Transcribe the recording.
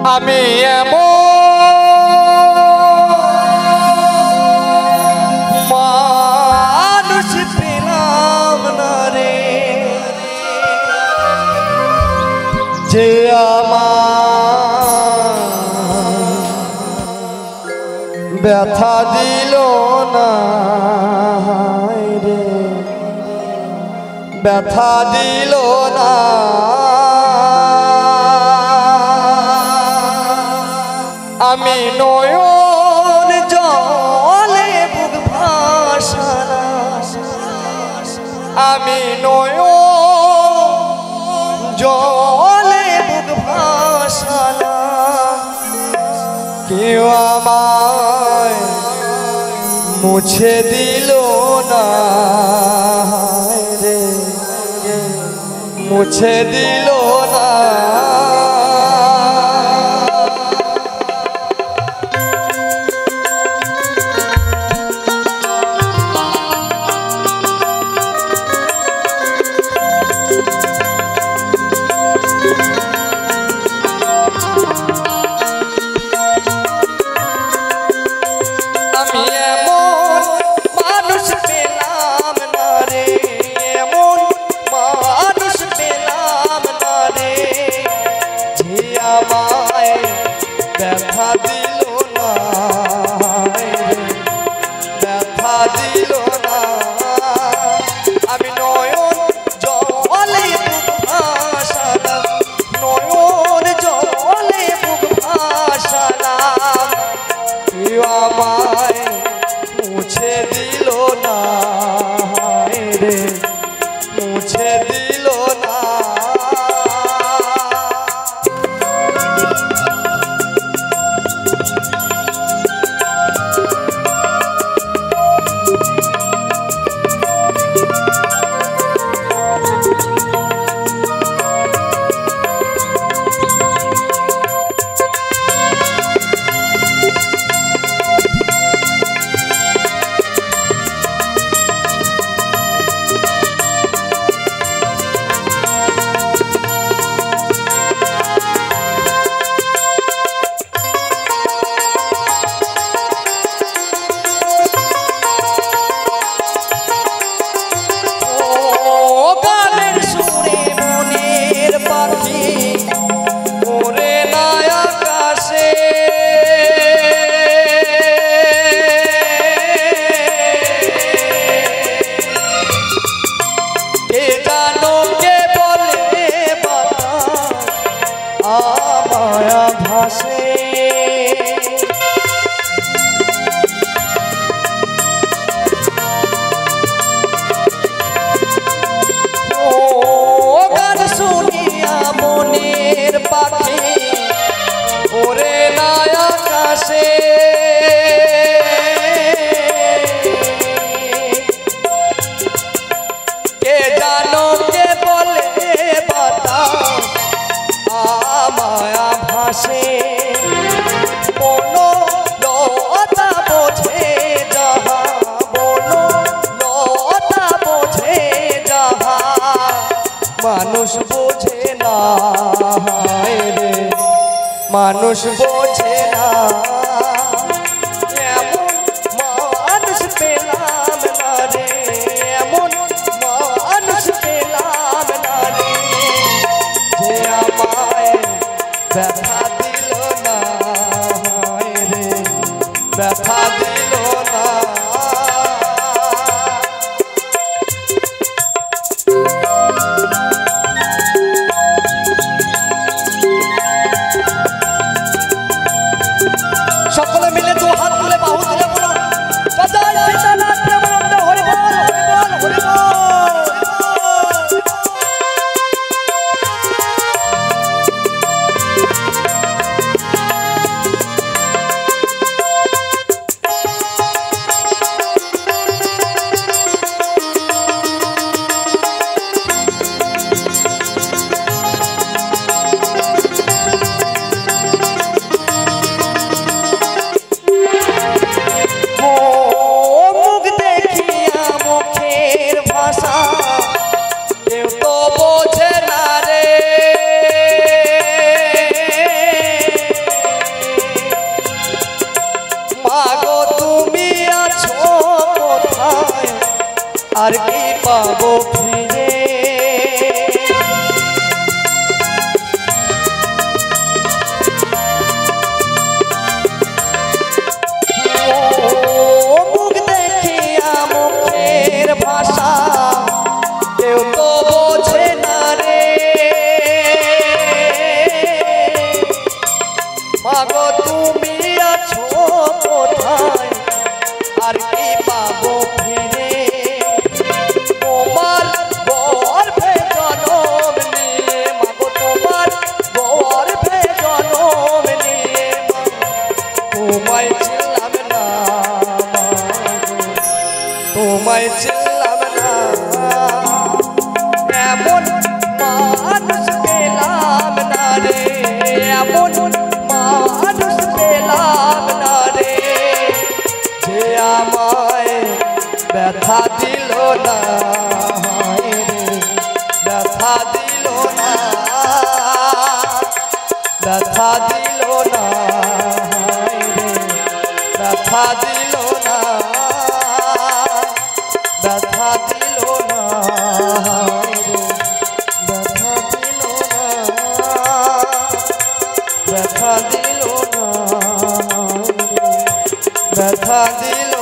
আমি মানুষ পেলাম না রে, যে আমার ব্যথা দিল না রে, ব্যথা দিল না। আমি নয়ন জলে বুক ভাসানা, আমি নয়ন জলে বুক ভাসানা। কেউ আমায় মুছে দিল না রে, মুছে দিল না। আমি এমন মানুষ পেলাম না রে, এমন মানুষ পেলাম না রে, যে আমায় ব্যথা দিল না রে, ব্যথা দিল না। আমি নয়ন জলে বুক ভাসালাম, নয়ন জলে বুক ভাসালাম, কেউ আমায় মুছে দিল না রে, মুছে দিল না। মায়া ভাসে ও গান শুনিয়া মনের পাখি ওরে নায়া কাশে কে জানো কে বলে বাতাস মায়া ভাসে বলো লতা বোঝে যাহা বলো লতা বোঝে যাহা মানুষ বোঝে না রে মানুষ বোঝে না এমন মানুষ পেলাম না রে এমন মানুষ পেলাম না রে যে আমায় ব্যথা দিল না রে ব্যথা দিল না সকলে মিলে দু হাত তুলে বাহু তুলে বলুন জয় সীতানাথ প্রেমানন্দ হরি বল হরি বল হরি বল। তুমি আছো কোথায় আর কি পাবো ফিরে মুখ দেখিয়া মুখের ভাষা কেউ তো বোঝে না রে মাগো তুমি আছো কোথায় আর কি পাবো ফিরে তোমার গর্ভে জনম নিয়ে মাগো তোমার গর্ভে জনম নিয়ে তোমায় ছিলাম না তোমায় ছিলাম না এমন মানুষ পেলাম না রে এমন মানুষ পেলাম না রে যে আমায় ব্যথা দিল না ব্যথা দিল না ব্যথা দিল না ব্যথা দিল না ব্যথা দিল না ব্যথা দিল না ব্যথা দিল